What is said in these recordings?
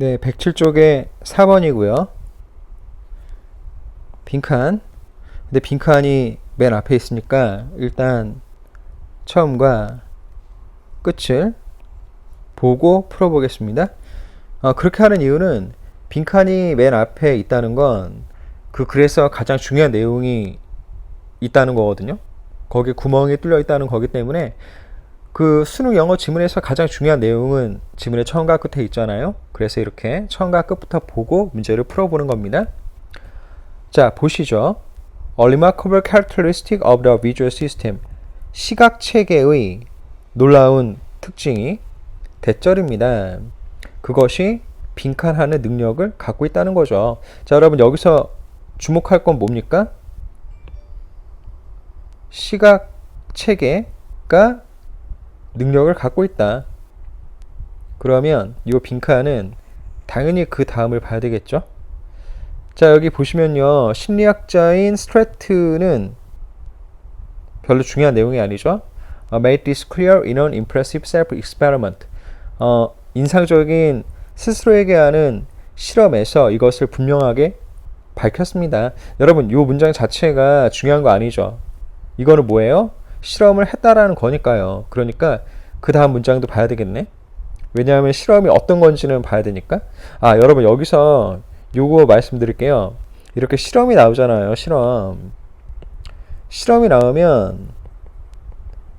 네, 107쪽에 4번이고요. 빈칸. 근데 빈칸이 맨 앞에 있으니까 일단 처음과 끝을 보고 풀어보겠습니다. 그렇게 하는 이유는 빈칸이 맨 앞에 있다는 건 그 글에서 가장 중요한 내용이 있다는 거거든요. 거기에 구멍이 뚫려 있다는 거기 때문에 그 수능 영어 지문에서 가장 중요한 내용은 지문의 처음과 끝에 있잖아요. 그래서 이렇게 처음과 끝부터 보고 문제를 풀어보는 겁니다. 자, 보시죠. A remarkable characteristic of the visual system. 시각 체계의 놀라운 특징이 대절입니다. 그것이 빈칸하는 능력을 갖고 있다는 거죠. 자, 여러분 여기서 주목할 건 뭡니까? 시각 체계가 능력을 갖고 있다. 그러면 이 빈칸은 당연히 그 다음을 봐야 되겠죠. 자, 여기 보시면요, 심리학자인 스트래트는 별로 중요한 내용이 아니죠. Made this clear in an impressive self-experiment. 인상적인 스스로에게 하는 실험에서 이것을 분명하게 밝혔습니다. 여러분, 이 문장 자체가 중요한 거 아니죠. 이거는 뭐예요? 실험을 했다라는 거니까요. 그러니까 그 다음 문장도 봐야 되겠네. 왜냐하면 실험이 어떤 건지는 봐야 되니까. 여러분 여기서 요거 말씀드릴게요. 이렇게 실험이 나오잖아요. 실험이 나오면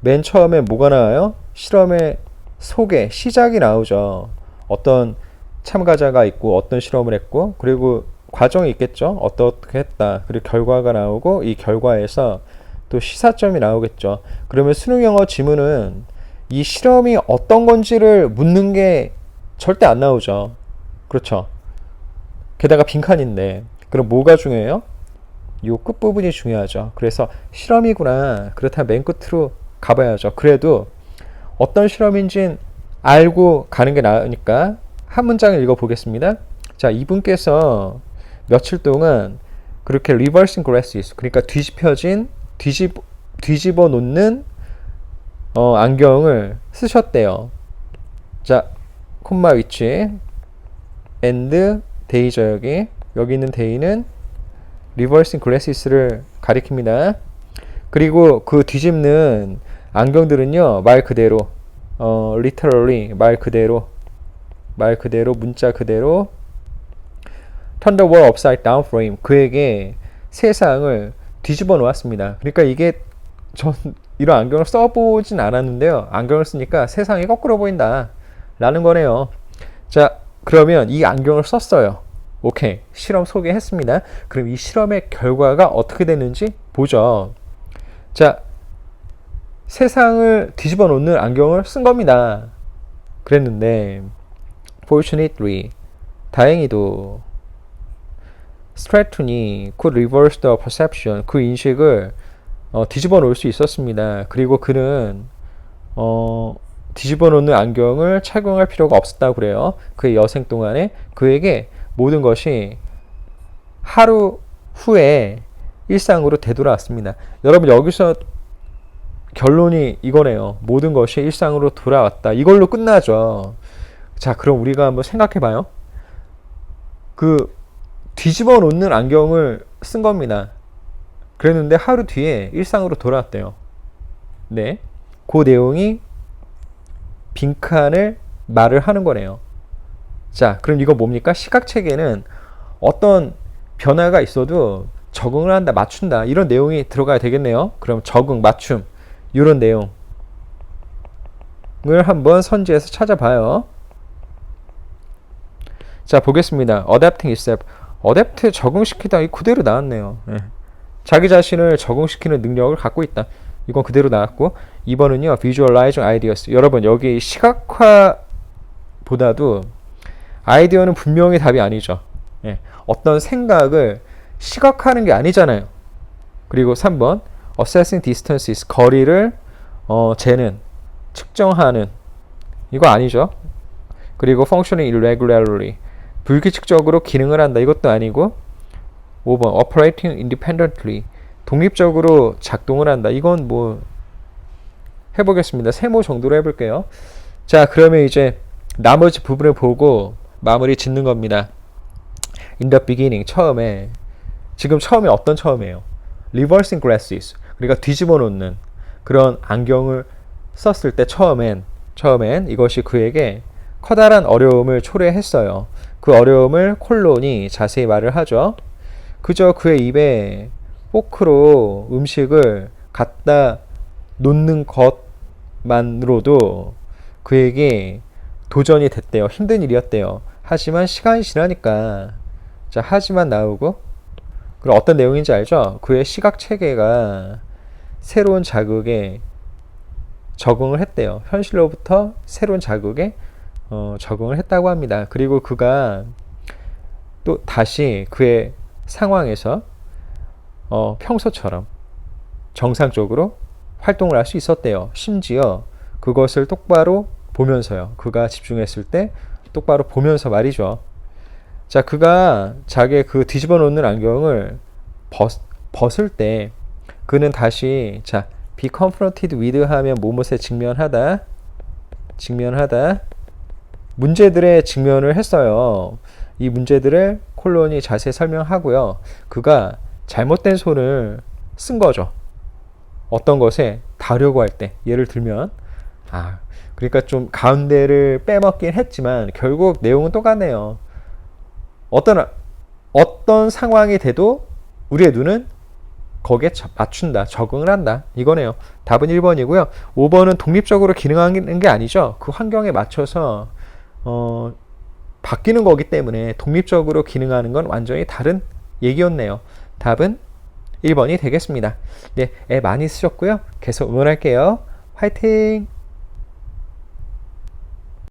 맨 처음에 뭐가 나와요? 실험의 소개, 시작이 나오죠. 어떤 참가자가 있고 어떤 실험을 했고, 그리고 과정이 있겠죠. 어떻게 했다. 그리고 결과가 나오고, 이 결과에서 또 시사점이 나오겠죠. 그러면 수능 영어 지문은 이 실험이 어떤 건지를 묻는 게 절대 안 나오죠. 그렇죠. 게다가 빈칸인데, 그럼 뭐가 중요해요? 요 끝부분이 중요하죠. 그래서 실험이구나. 그렇다면 맨 끝으로 가봐야죠. 그래도 어떤 실험인지는 알고 가는 게 나으니까 한 문장을 읽어보겠습니다. 자, 이분께서 며칠 동안 그렇게 reversing glasses, 그러니까 뒤집어 놓는 안경을 쓰셨대요. 자, 콤마 위치 and day죠. 여기 있는 day는 reversing glasses를 가리킵니다. 그리고 그 뒤집는 안경들은요, 말 그대로 literally 말 그대로 문자 그대로 turn the world upside down frame, 그에게 세상을 뒤집어 놓았습니다. 그러니까 이게 전 이런 안경을 써보진 않았는데요. 안경을 쓰니까 세상이 거꾸로 보인다 라는 거네요. 자, 그러면 이 안경을 썼어요. 오케이, 실험 소개했습니다. 그럼 이 실험의 결과가 어떻게 됐는지 보죠. 자, 세상을 뒤집어 놓는 안경을 쓴 겁니다. 그랬는데 fortunately, 다행히도 스트래튼이 could reverse the perception, 그 인식을 뒤집어 놓을 수 있었습니다. 그리고 그는 뒤집어 놓는 안경을 착용할 필요가 없었다고 그래요. 그의 여생 동안에 그에게 모든 것이 하루 후에 일상으로 되돌아왔습니다. 여러분 여기서 결론이 이거네요. 모든 것이 일상으로 돌아왔다. 이걸로 끝나죠. 자, 그럼 우리가 한번 생각해봐요. 그 뒤집어 놓는 안경을 쓴 겁니다. 그랬는데 하루 뒤에 일상으로 돌아왔대요. 네, 그 내용이 빈칸을 말을 하는 거네요. 자, 그럼 이거 뭡니까? 시각체계는 어떤 변화가 있어도 적응을 한다, 맞춘다, 이런 내용이 들어가야 되겠네요. 그럼 적응, 맞춤, 이런 내용을 한번 선지에서 찾아봐요. 자, 보겠습니다. Adapting itself. 어댑트, 적응시키다, 이 그대로 나왔네요. 네. 자기 자신을 적응시키는 능력을 갖고 있다. 이건 그대로 나왔고, 2번은요, visualizing ideas. 여러분, 여기 시각화보다도 아이디어는 분명히 답이 아니죠. 예. 어떤 생각을 시각화하는 게 아니잖아요. 그리고 3번, assessing distances. 거리를 재는, 측정하는. 이거 아니죠. 그리고 functioning irregularly. 불규칙적으로 기능을 한다. 이것도 아니고, 5번 operating independently, 독립적으로 작동을 한다. 이건 뭐 해보겠습니다. 세모 정도로 해볼게요. 자, 그러면 이제 나머지 부분을 보고 마무리 짓는 겁니다. In the beginning, 지금 처음에 어떤 처음이에요? Reversing glasses, 그러니까 뒤집어 놓는 그런 안경을 썼을 때 처음엔 이것이 그에게 커다란 어려움을 초래했어요. 그 어려움을 콜론이 자세히 말을 하죠. 그저 그의 입에 포크로 음식을 갖다 놓는 것만으로도 그에게 도전이 됐대요. 힘든 일이었대요. 하지만 시간이 지나니까 하지만 나오고, 그럼 어떤 내용인지 알죠? 그의 시각 체계가 새로운 자극에 적응을 했대요. 현실로부터 새로운 자극에 적응을 했다고 합니다. 그리고 그가 또 다시 그의 상황에서 평소처럼 정상적으로 활동을 할 수 있었대요. 심지어 그것을 똑바로 보면서요. 그가 집중했을 때 똑바로 보면서 말이죠. 자, 그가 자기의 그 뒤집어 놓는 안경을 벗을 때 그는 다시 be confronted with 하면 무엇에 직면하다 문제들에 직면을 했어요. 이 문제들을 콜론이 자세히 설명하고요. 그가 잘못된 손을 쓴 거죠. 어떤 것에 닿으려고 할 때, 예를 들면 그러니까 좀 가운데를 빼먹긴 했지만 결국 내용은 똑같네요. 어떤 상황이 돼도 우리의 눈은 거기에 맞춘다, 적응을 한다, 이거네요. 답은 1번이고요. 5번은 독립적으로 기능하는 게 아니죠. 그 환경에 맞춰서 바뀌는 거기 때문에 독립적으로 기능하는 건 완전히 다른 얘기였네요. 답은 1번이 되겠습니다. 네, 애 많이 쓰셨고요. 계속 응원할게요. 화이팅!